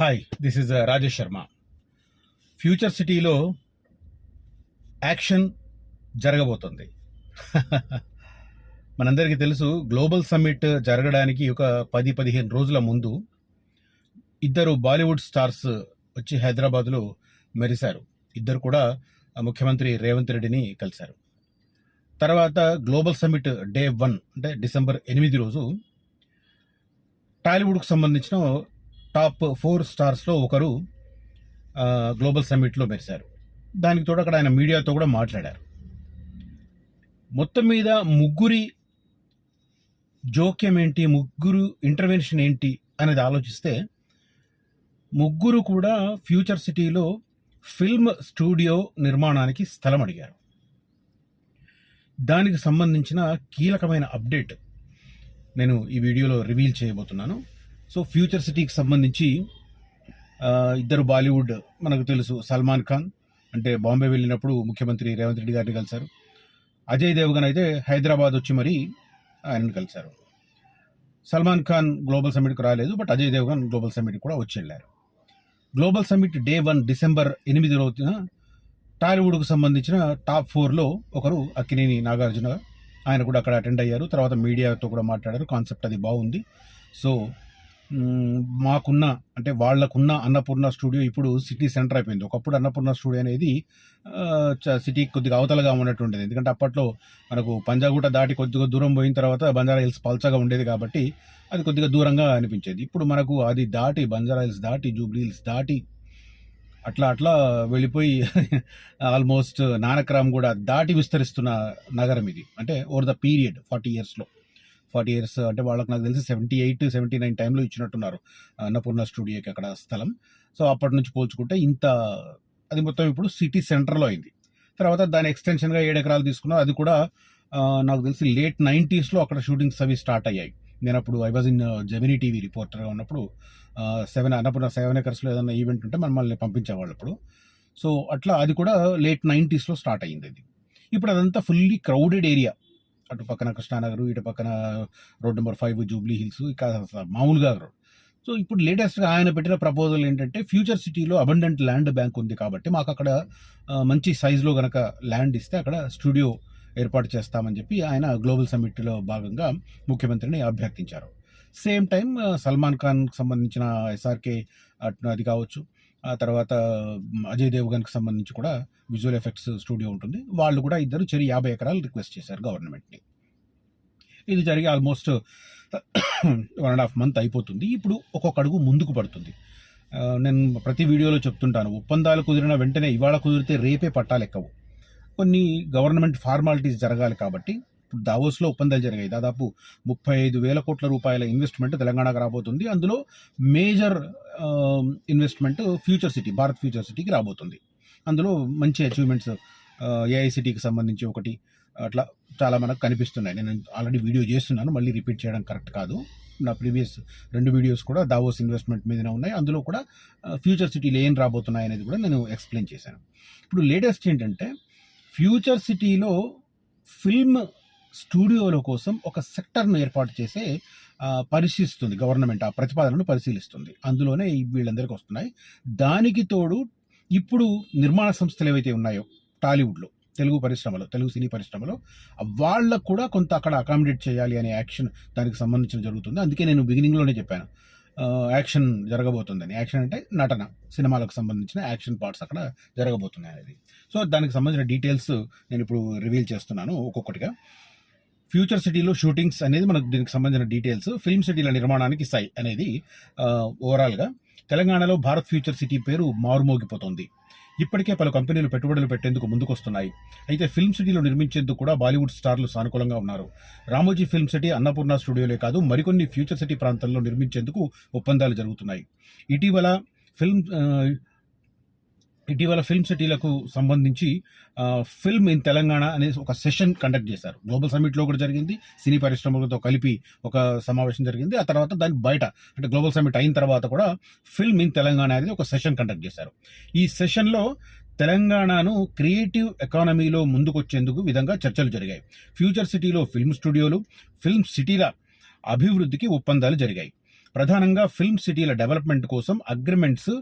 Hi, this is Rajesh Sharma. Future సిటీలో action జరగబోతుంది. మనందరికీ తెలుసు, గ్లోబల్ సమ్మిట్ జరగడానికి ఒక 10-15 రోజుల ముందు ఇద్దరు బాలీవుడ్ స్టార్స్ వచ్చి హైదరాబాద్లో మెరిశారు. ఇద్దరు కూడా ముఖ్యమంత్రి రేవంత్ రెడ్డిని కలిశారు. తర్వాత గ్లోబల్ సమ్మిట్ డే 1 అంటే డిసెంబర్ 8 రోజు టాలీవుడ్కు సంబంధించిన టాప్ 4 స్టార్స్లో ఒకరు గ్లోబల్ సమ్మిట్లో మెరిశారు. దానికి తోడు అక్కడ ఆయన మీడియాతో కూడా మాట్లాడారు. మొత్తం మీద ముగ్గురి జోక్యం ఏంటి, ముగ్గురు ఇంటర్వెన్షన్ ఏంటి అనేది ఆలోచిస్తే, ముగ్గురు కూడా ఫ్యూచర్ సిటీలో ఫిల్మ్ స్టూడియో నిర్మాణానికి స్థలం అడిగారు. దానికి సంబంధించిన కీలకమైన అప్డేట్ నేను ఈ వీడియోలో రివీల్ చేయబోతున్నాను. సో ఫ్యూచర్ సిటీకి సంబంధించి ఇద్దరు బాలీవుడ్ మనకు తెలుసు. సల్మాన్ ఖాన్ అంటే బాంబే వెళ్ళినప్పుడు ముఖ్యమంత్రి రేవంత్ రెడ్డి గారిని కలిశారు. అజయ్ దేవగన్ అయితే హైదరాబాద్ వచ్చి మరీ ఆయనను కలిశారు. సల్మాన్ ఖాన్ గ్లోబల్ సమ్మిట్కి రాలేదు, బట్ అజయ్ దేవగన్ గ్లోబల్ సమ్మిట్కి కూడా వచ్చి వెళ్ళారు. గ్లోబల్ సమ్మిట్ డే 1 డిసెంబర్ 8 రోజున టాలీవుడ్కు సంబంధించిన టాప్ 4లో ఒకరు అక్కినేని నాగార్జున. ఆయన కూడా అక్కడ అటెండ్ అయ్యారు. తర్వాత మీడియాతో కూడా మాట్లాడారు. కాన్సెప్ట్ అది బాగుంది. సో మాకున్న అంటే వాళ్ళకున్న అన్నపూర్ణ స్టూడియో ఇప్పుడు సిటీ సెంటర్ అయిపోయింది. ఒకప్పుడు అన్నపూర్ణ స్టూడియో అనేది సిటీ కొద్దిగా అవతలగా ఉన్నట్టుండేది. ఎందుకంటే అప్పట్లో మనకు పంజాగుట్ట దాటి కొద్దిగా దూరం పోయిన తర్వాత బంజారా హిల్స్ పల్చగా ఉండేది కాబట్టి అది కొద్దిగా దూరంగా అనిపించేది. ఇప్పుడు మనకు అది దాటి బంజారా హిల్స్ దాటి జూబ్లీ హిల్స్ దాటి అట్లా వెళ్ళిపోయి ఆల్మోస్ట్ నానక్రామ్ కూడా దాటి విస్తరిస్తున్న నగరం ఇది. అంటే ఓవర్ ద పీరియడ్ 40 ఇయర్స్ అంటే వాళ్ళకి నాకు తెలిసి 78-79 టైంలో ఇచ్చినట్టున్నారు అన్నపూర్ణ స్టూడియోకి అక్కడ స్థలం. సో అప్పటి నుంచి పోల్చుకుంటే ఇంత అది మొత్తం ఇప్పుడు సిటీ సెంటర్లో అయింది. తర్వాత దాని ఎక్స్టెన్షన్గా 7 ఎకరాలు తీసుకున్నారు. అది కూడా నాకు తెలిసి లేట్ 90s అక్కడ షూటింగ్స్ అవి స్టార్ట్ అయ్యాయి. నేను అప్పుడు I was in Gemini TV రిపోర్టర్గా ఉన్నప్పుడు అన్నపూర్ణ 7 ఎకర్స్లో ఏదైనా ఈవెంట్ ఉంటే మనల్ని పంపించేవాళ్ళు అప్పుడు. సో అట్లా అది కూడా లేట్ 90s స్టార్ట్ అయ్యింది అది. ఇప్పుడు అదంతా ఫుల్లీ క్రౌడెడ్ ఏరియా. అటు పక్కన కృష్ణానగర్, ఇటు పక్కన రోడ్ నెంబర్ 5 జూబ్లీ హిల్స్, ఇక మామూలుగా రోడ్. సో ఇప్పుడు లేటెస్ట్గా ఆయన పెట్టిన ప్రపోజల్ ఏంటంటే, ఫ్యూచర్ సిటీలో అబండెంట్ ల్యాండ్ బ్యాంక్ ఉంది కాబట్టి మాకు అక్కడ మంచి సైజులో గనక ల్యాండ్ ఇస్తే అక్కడ స్టూడియో ఏర్పాటు చేస్తామని చెప్పి ఆయన గ్లోబల్ సమ్మిట్లో భాగంగా ముఖ్యమంత్రిని అభ్యర్థించారు. సేమ్ టైం సల్మాన్ ఖాన్కి సంబంధించిన ఎస్ఆర్కే అది కావచ్చు, ఆ తర్వాత అజయ్ దేవగన్కి సంబంధించి కూడా విజువల్ ఎఫెక్ట్స్ స్టూడియో ఉంటుంది. వాళ్ళు కూడా ఇద్దరు 50 ఎకరాలు రిక్వెస్ట్ చేశారు గవర్నమెంట్ని. ఇది జరిగి ఆల్మోస్ట్ 1.5 month అయిపోతుంది. ఇప్పుడు ఒక్కొక్క అడుగు ముందుకు పడుతుంది. నేను ప్రతి వీడియోలో చెప్తుంటాను, ఒప్పందాలు కుదిరిన వెంటనే ఇవాళ కుదిరితే రేపే పట్టాలెక్కవు. కొన్ని గవర్నమెంట్ ఫార్మాలిటీస్ జరగాలి కాబట్టి ఇప్పుడు దావోస్లో ఒప్పందాలు జరిగాయి. దాదాపు 35,000 కోట్ల రూపాయల ఇన్వెస్ట్మెంట్ తెలంగాణకు రాబోతుంది. అందులో మేజర్ ఇన్వెస్ట్మెంట్ భారత్ ఫ్యూచర్ సిటీకి రాబోతుంది. అందులో మంచి అచీవ్మెంట్స్ ఏఐసిటీకి సంబంధించి ఒకటి అట్లా చాలా మనకు కనిపిస్తున్నాయి. నేను ఆల్రెడీ వీడియో చేస్తున్నాను, మళ్ళీ రిపీట్ చేయడం కరెక్ట్ కాదు. నా ప్రీవియస్ 2 వీడియోస్ కూడా దావోస్ ఇన్వెస్ట్మెంట్ మీదనే ఉన్నాయి. అందులో కూడా ఫ్యూచర్ సిటీలు ఏం రాబోతున్నాయి అనేది కూడా నేను ఎక్స్ప్లెయిన్ చేశాను. ఇప్పుడు లేటెస్ట్ ఏంటంటే, ఫ్యూచర్ సిటీలో ఫిల్మ్ స్టూడియోల కోసం ఒక సెక్టర్ను ఏర్పాటు చేసే పరిశీలిస్తుంది గవర్నమెంట్. ఆ ప్రతిపాదనను పరిశీలిస్తుంది. అందులోనే వీళ్ళందరికీ వస్తున్నాయి. దానికి తోడు ఇప్పుడు నిర్మాణ సంస్థలు ఏవైతే ఉన్నాయో టాలీవుడ్లో, తెలుగు సినీ పరిశ్రమలో వాళ్ళకు కూడా కొంత అక్కడ అకామిడేట్ చేయాలి అనే యాక్షన్ దానికి సంబంధించిన జరుగుతుంది. అందుకే నేను బిగినింగ్లోనే చెప్పాను యాక్షన్ జరగబోతుందని. యాక్షన్ అంటే నటన, సినిమాలకు సంబంధించిన యాక్షన్ పార్ట్స్ అక్కడ జరగబోతున్నాయి అనేది. సో దానికి సంబంధించిన డీటెయిల్స్ నేను ఇప్పుడు రివీల్ చేస్తున్నాను ఒక్కొక్కటిగా. ఫ్యూచర్ సిటీలో షూటింగ్స్ అనేది మనకు దీనికి సంబంధించిన డీటెయిల్స్. ఫిల్మ్ సిటీల నిర్మాణానికి సై అనేది ఓవరాల్గా తెలంగాణలో భారత్ ఫ్యూచర్ సిటీ పేరు మారుమోగిపోతుంది. ఇప్పటికే పలు కంపెనీలు పెట్టుబడులు పెట్టేందుకు ముందుకొస్తున్నాయి. అయితే ఫిల్మ్ సిటీలో నిర్మించేందుకు కూడా బాలీవుడ్ స్టార్లు సానుకూలంగా ఉన్నారు. రామోజీ ఫిల్మ్ సిటీ, అన్నపూర్ణ స్టూడియోలే కాదు, మరికొన్ని ఫ్యూచర్ సిటీ ప్రాంతాల్లో నిర్మించేందుకు ఒప్పందాలు జరుగుతున్నాయి. ఇటీవల ఫిల్మ్ సిటీలకు సంబంధించి ఫిల్మ్ ఇన్ తెలంగాణ అనే ఒక సెషన్ కండక్ట్ చేశారు. గ్లోబల్ సమ్మిట్లో కూడా జరిగింది, సినీ పరిశ్రమలతో కలిపి ఒక సమావేశం జరిగింది. ఆ తర్వాత దాని బయట అంటే గ్లోబల్ సమ్మిట్ అయిన తర్వాత కూడా ఫిల్మ్ ఇన్ తెలంగాణ అనేది ఒక సెషన్ కండక్ట్ చేశారు. ఈ సెషన్లో తెలంగాణను క్రియేటివ్ ఎకానమీలో ముందుకొచ్చేందుకు విధంగా చర్చలు జరిగాయి. ఫ్యూచర్ సిటీలో ఫిల్మ్ స్టూడియోలు, ఫిల్మ్ సిటీల అభివృద్ధికి ఒప్పందాలు జరిగాయి. ప్రధానంగా ఫిల్మ్ సిటీల డెవలప్మెంట్ కోసం అగ్రిమెంట్స్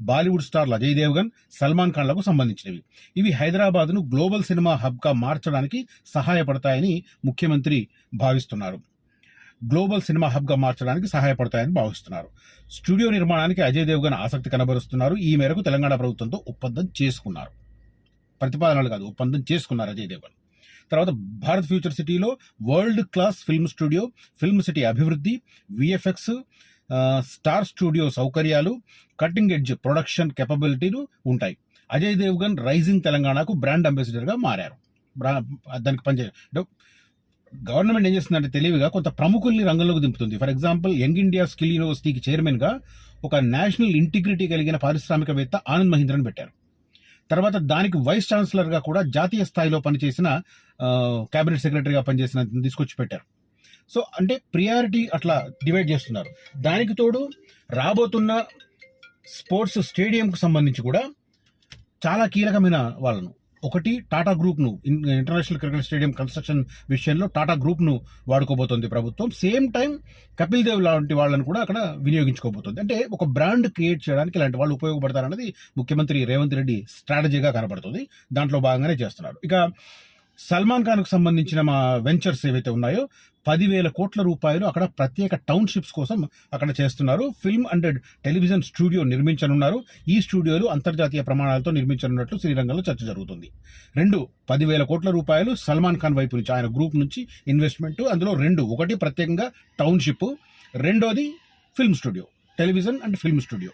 బాలీవుడ్ స్టార్లు అజయ్ దేవ్గన్, సల్మాన్ ఖాన్లకు సంబంధించినవి. ఇవి హైదరాబాద్ను గ్లోబల్ సినిమా హబ్గా మార్చడానికి సహాయపడతాయని ముఖ్యమంత్రి భావిస్తున్నారు. స్టూడియో నిర్మాణానికి అజయ్ దేవ్గన్ ఆసక్తి కనబరుస్తున్నారు. ఈ మేరకు తెలంగాణ ప్రభుత్వంతో ఒప్పందం చేసుకున్నారు. ప్రతిపాదనలు కాదు, ఒప్పందం చేసుకున్నారు అజయ్ దేవ్గన్. తర్వాత భారత్ ఫ్యూచర్ సిటీలో world class film studio, film city అభివృద్ధి, విఎఫ్ఎక్స్, స్టార్ స్టూడియో సౌకర్యాలు, కటింగ్ ఎడ్జ్ ప్రొడక్షన్ కెపబిలిటీలు ఉంటాయి. అజయ్ దేవ్గన్ రైజింగ్ తెలంగాణకు బ్రాండ్ అంబాసిడర్గా మారారు. దానికి పనిచేయ గవర్నమెంట్ ఏం చేస్తుందంటే తెలివిగా కొంత ప్రముఖుల్ని రంగంలోకి దింపుతుంది. For example, young India skill యూనివర్సిటీకి చైర్మన్గా ఒక నేషనల్ ఇంటిగ్రిటీ కలిగిన పారిశ్రామికవేత్త ఆనంద్ మహీంద్రన్ పెట్టారు. తర్వాత దానికి వైస్ ఛాన్సలర్గా కూడా జాతీయ స్థాయిలో పనిచేసిన క్యాబినెట్ సెక్రటరీగా పనిచేసిన తీసుకొచ్చి పెట్టారు. సో అంటే ప్రియారిటీ అట్లా డివైడ్ చేస్తున్నారు. దానికి తోడు రాబోతున్న స్పోర్ట్స్ స్టేడియంకు సంబంధించి కూడా చాలా కీలకమైన వాళ్ళను, ఒకటి టాటా గ్రూప్ను, ఇంటర్నేషనల్ క్రికెట్ స్టేడియం కన్స్ట్రక్షన్ విషయంలో టాటా గ్రూప్ను వాడుకోబోతోంది ప్రభుత్వం. సేమ్ టైం కపిల్ దేవ్ లాంటి వాళ్ళని కూడా అక్కడ వినియోగించుకోబోతోంది. అంటే ఒక బ్రాండ్ క్రియేట్ చేయడానికి ఇలాంటి వాళ్ళు ఉపయోగపడతారన్నది ముఖ్యమంత్రి రేవంత్ రెడ్డి స్ట్రాటజీగా కనబడుతుంది. దాంట్లో భాగంగానే చేస్తున్నారు. ఇక సల్మాన్ ఖాన్కు సంబంధించిన మా వెంచర్స్ ఏవైతే ఉన్నాయో 10,000 కోట్ల రూపాయలు అక్కడ ప్రత్యేక టౌన్షిప్స్ కోసం అక్కడ చేస్తున్నారు. ఫిల్మ్ అండ్ టెలివిజన్ స్టూడియో నిర్మించనున్నారు. ఈ స్టూడియోలు అంతర్జాతీయ ప్రమాణాలతో నిర్మించనున్నట్లు శ్రీరంగంలో చర్చ జరుగుతుంది. 10,000 కోట్ల రూపాయలు సల్మాన్ ఖాన్ వైపు నుంచి, ఆయన గ్రూప్ నుంచి ఇన్వెస్ట్మెంట్. అందులో ఒకటి ప్రత్యేకంగా టౌన్షిప్, రెండోది film studio, television and film studio.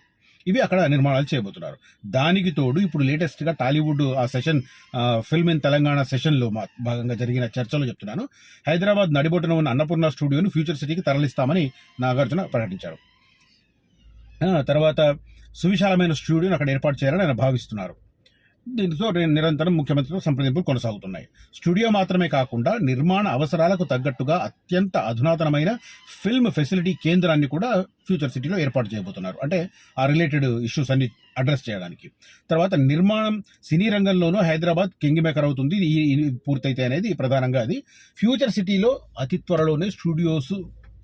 ఇవి అక్కడ నిర్మాణాలు చేయబోతున్నారు. దానికి తోడు ఇప్పుడు లేటెస్ట్గా టాలీవుడ్ ఆ సెషన్, ఫిల్మ్ ఇన్ తెలంగాణ సెషన్లో భాగంగా జరిగిన చర్చలో చెప్తున్నాను, హైదరాబాద్ నడిబొట్టున ఉన్న అన్నపూర్ణ స్టూడియోను ఫ్యూచర్ సిటీకి తరలిస్తామని నాగార్జున ప్రకటించారు. తర్వాత సువిశాలమైన స్టూడియోను అక్కడ ఏర్పాటు చేయాలని ఆయన భావిస్తున్నారు. దీంతో నిరంతరం ముఖ్యమంత్రితో సంప్రదింపులు కొనసాగుతున్నాయి. స్టూడియో మాత్రమే కాకుండా నిర్మాణ అవసరాలకు తగ్గట్టుగా అత్యంత అధునాతనమైన ఫిల్మ్ ఫెసిలిటీ కేంద్రాన్ని కూడా ఫ్యూచర్ సిటీలో ఏర్పాటు చేయబోతున్నారు. అంటే ఆ రిలేటెడ్ ఇష్యూస్ అన్ని అడ్రస్ చేయడానికి. తర్వాత నిర్మాణం సినీ రంగంలోనూ హైదరాబాద్ కింగ్ మేకర్ అవుతుంది. ఈ పూర్తయితే అనేది ప్రధానంగా అది. ఫ్యూచర్ సిటీలో అతి త్వరలోనే స్టూడియోస్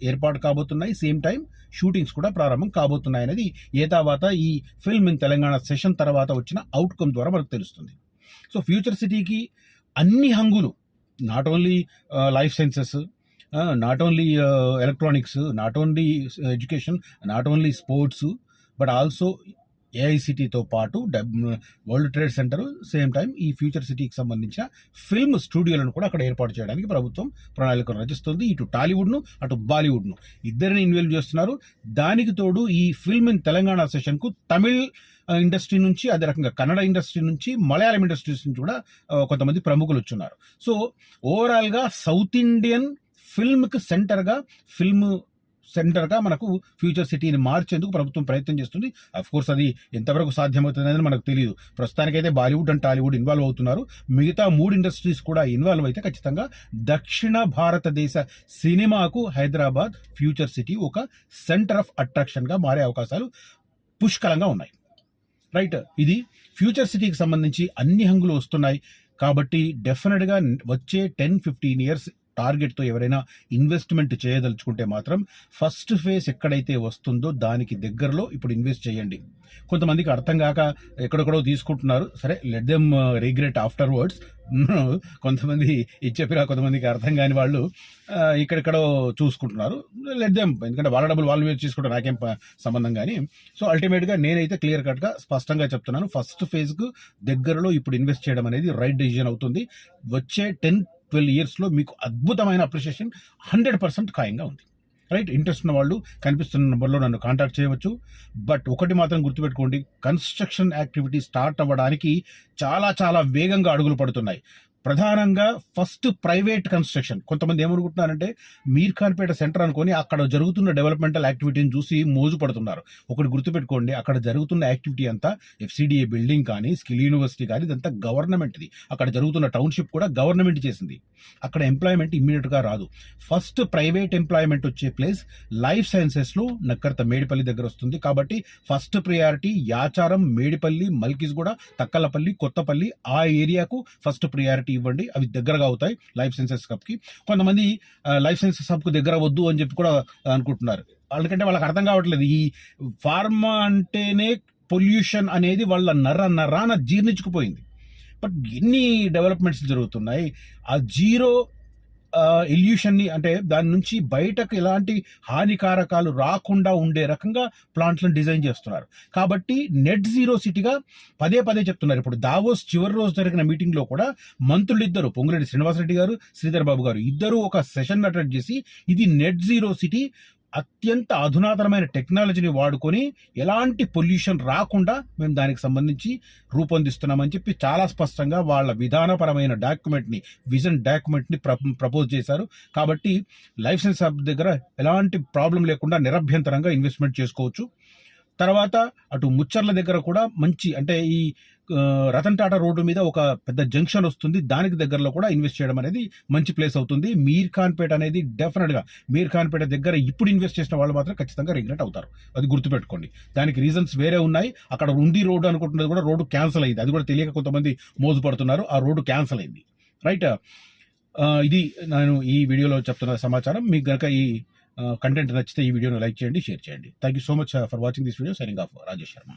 ఏర్పాటు కాబోతున్నాయి. సేమ్ టైం షూటింగ్స్ కూడా ప్రారంభం కాబోతున్నాయి అనేది తర్వాత ఈ ఫిల్మ్ ఇన్ తెలంగాణ సెషన్ తర్వాత వచ్చిన అవుట్కమ్ ద్వారా మనకు తెలుస్తుంది. సో ఫ్యూచర్ సిటీకి అన్ని హంగులు, not only life sciences, not only electronics, not only education, not only sports, but also ఏఐసిటీతో పాటు world trade centre, same time ఈ ఫ్యూచర్ సిటీకి సంబంధించిన ఫిల్మ్ స్టూడియోలను కూడా అక్కడ ఏర్పాటు చేయడానికి ప్రభుత్వం ప్రణాళికలు రచిస్తుంది. ఇటు టాలీవుడ్ను అటు బాలీవుడ్ను ఇద్దరిని ఇన్వాల్వ్ చేస్తున్నారు. దానికి తోడు ఈ ఫిల్మ్ ఇన్ తెలంగాణ సెషన్కు తమిళ్ ఇండస్ట్రీ నుంచి, అదే రకంగా కన్నడ ఇండస్ట్రీ నుంచి, మలయాళం ఇండస్ట్రీస్ నుంచి కూడా కొంతమంది ప్రముఖులు వచ్చున్నారు. సో ఓవరాల్గా సౌత్ ఇండియన్ ఫిల్మ్కి సెంటర్గా మనకు ఫ్యూచర్ సిటీని మార్చేందుకు ప్రభుత్వం ప్రయత్నం చేస్తుంది. అఫ్కోర్స్ అది ఎంతవరకు సాధ్యమవుతుంది అనేది మనకు తెలియదు. ప్రస్తుతానికైతే బాలీవుడ్ అండ్ టాలీవుడ్ ఇన్వాల్వ్ అవుతున్నారు. మిగతా 3 ఇండస్ట్రీస్ కూడా ఇన్వాల్వ్ అయితే ఖచ్చితంగా దక్షిణ భారతదేశ సినిమాకు హైదరాబాద్ ఫ్యూచర్ సిటీ ఒక సెంటర్ ఆఫ్ అట్రాక్షన్గా మారే అవకాశాలు పుష్కలంగా ఉన్నాయి. రైట్, ఇది ఫ్యూచర్ సిటీకి సంబంధించి అన్ని హంగులు వస్తున్నాయి. కాబట్టి డెఫినెట్గా వచ్చే 10-15 ఇయర్స్ టార్గెట్తో ఎవరైనా ఇన్వెస్ట్మెంట్ చేయదలుచుకుంటే మాత్రం ఫస్ట్ ఫేజ్ ఎక్కడైతే వస్తుందో దానికి దగ్గరలో ఇప్పుడు ఇన్వెస్ట్ చేయండి. కొంతమందికి అర్థం కాక ఎక్కడెక్కడో తీసుకుంటున్నారు. సరే, let them regret after words. కొంతమంది ఇది చెప్పినా కొంతమందికి అర్థం కాని వాళ్ళు ఇక్కడెక్కడో చూసుకుంటున్నారు. లెట్ దెమ్, ఎందుకంటే వాళ్ళ డబ్బులు వాళ్ళు వేస్ట్ చేసుకుంటే నాకేం సంబంధం. కానీ సో అల్టిమేట్గా నేనైతే క్లియర్ కట్గా స్పష్టంగా చెప్తున్నాను, ఫస్ట్ ఫేజ్కు దగ్గరలో ఇప్పుడు ఇన్వెస్ట్ చేయడం అనేది రైట్ డెసిజన్ అవుతుంది. వచ్చే 10-12 ఇయర్స్లో మీకు అద్భుతమైన అప్రిషియేషన్ 100% ఖాయంగా ఉంది. రైట్, ఇంట్రెస్ట్ ఉన్న వాళ్ళు కనిపిస్తున్న నెంబర్లో నన్ను కాంటాక్ట్ చేయవచ్చు. బట్ ఒకటి మాత్రం గుర్తుపెట్టుకోండి, కన్స్ట్రక్షన్ యాక్టివిటీ స్టార్ట్ అవ్వడానికి చాలా చాలా వేగంగా అడుగులు పడుతున్నాయి. ప్రధానంగా ఫస్ట్ ప్రైవేట్ కన్స్ట్రక్షన్. కొంతమంది ఏమనుకుంటున్నారంటే మీర్ఖాన్పేట సెంటర్ అనుకొని అక్కడ జరుగుతున్న డెవలప్మెంటల్ యాక్టివిటీని చూసి మోజు పడుతున్నారు. ఒకటి గుర్తుపెట్టుకోండి, అక్కడ జరుగుతున్న యాక్టివిటీ అంతా FCDA బిల్డింగ్ కానీ, స్కిల్ యూనివర్సిటీ కానీ, ఇదంతా గవర్నమెంట్ది. అక్కడ జరుగుతున్న టౌన్షిప్ కూడా గవర్నమెంట్ చేసింది. అక్కడ ఎంప్లాయ్మెంట్ ఇమ్మీడియట్గా రాదు. ఫస్ట్ ప్రైవేట్ ఎంప్లాయ్మెంట్ వచ్చే ప్లేస్ లైఫ్ సైన్సెస్లో నక్కర్త మేడిపల్లి దగ్గర వస్తుంది. కాబట్టి ఫస్ట్ ప్రియారిటీ యాచారం, మేడిపల్లి, మల్కిజ్గూడ, తక్కలపల్లి, కొత్తపల్లి ఆ ఏరియాకు ఫస్ట్ ప్రియారిటీ బట్టి ఇవ్వండి, అవి దగ్గరగా అవుతాయి లైఫ్ సైన్సెస్ హబ్కి. కొంతమంది లైఫ్ సైన్సెస్ హబ్కు దగ్గర వద్దు అని చెప్పి కూడా అనుకుంటున్నారు. వాళ్ళకంటే వాళ్ళకి అర్థం కావట్లేదు, ఈ ఫార్మా అంటేనే పొల్యూషన్ అనేది వాళ్ళ నరాన జీర్ణించుకుపోయింది. బట్ ఎన్ని డెవలప్మెంట్స్ జరుగుతున్నాయి, ఆ జీరో ఇల్యూషన్ని అంటే దాని నుంచి బయటకు ఎలాంటి హానికారకాలు రాకుండా ఉండే రకంగా ప్లాంట్లను డిజైన్ చేస్తున్నారు. కాబట్టి నెట్ జీరో సిటీగా పదే పదే చెప్తున్నారు. ఇప్పుడు దావోస్ చివరి రోజు జరిగిన మీటింగ్లో కూడా మంత్రులు ఇద్దరు, పొంగులేటి శ్రీనివాసరెడ్డి గారు, శ్రీధర్ బాబు గారు ఇద్దరు ఒక సెషన్ అటెండ్ చేసి ఇది నెట్ జీరో సిటీ, అత్యంత అధునాతనమైన టెక్నాలజీని వాడుకొని ఎలాంటి పొల్యూషన్ రాకుండా మేము దానికి సంబంధించి రూపొందిస్తున్నామని చెప్పి చాలా స్పష్టంగా వాళ్ళ విధానపరమైన డాక్యుమెంట్ని, విజన్ డాక్యుమెంట్ని ప్రపోజ్ చేశారు. కాబట్టి లైఫ్ సైన్స్ హబ్ దగ్గర ఎలాంటి ప్రాబ్లం లేకుండా నిరభ్యంతరంగా ఇన్వెస్ట్మెంట్ చేసుకోవచ్చు. తర్వాత అటు ముచ్చర్ల దగ్గర కూడా మంచి, అంటే ఈ రతన్ టాటా రోడ్డు మీద ఒక పెద్ద జంక్షన్ వస్తుంది, దానికి దగ్గరలో కూడా ఇన్వెస్ట్ చేయడం అనేది మంచి ప్లేస్ అవుతుంది. మీర్ ఖాన్పేట అనేది డెఫినెట్గా, మీర్ ఖాన్పేట దగ్గర ఇప్పుడు ఇన్వెస్ట్ చేసిన వాళ్ళు మాత్రం ఖచ్చితంగా రిగ్రెట్ అవుతారు, అది గుర్తుపెట్టుకోండి. దానికి రీజన్స్ వేరే ఉన్నాయి. అక్కడ ఉంది రోడ్డు అనుకుంటున్నది కూడా రోడ్డు క్యాన్సిల్ అయింది, అది కూడా తెలియక కొంతమంది మోజుపడుతున్నారు, ఆ రోడ్డు క్యాన్సిల్ అయింది. రైట్, ఇది నేను ఈ వీడియోలో చెప్తున్న సమాచారం. మీకు కనుక ఈ కంటెంట్ నచ్చితే ఈ వీడియోను లైక్ చేయండి, షేర్ చేయండి. Thank you so much for watching this video. Signing off, Rajesh Sharma.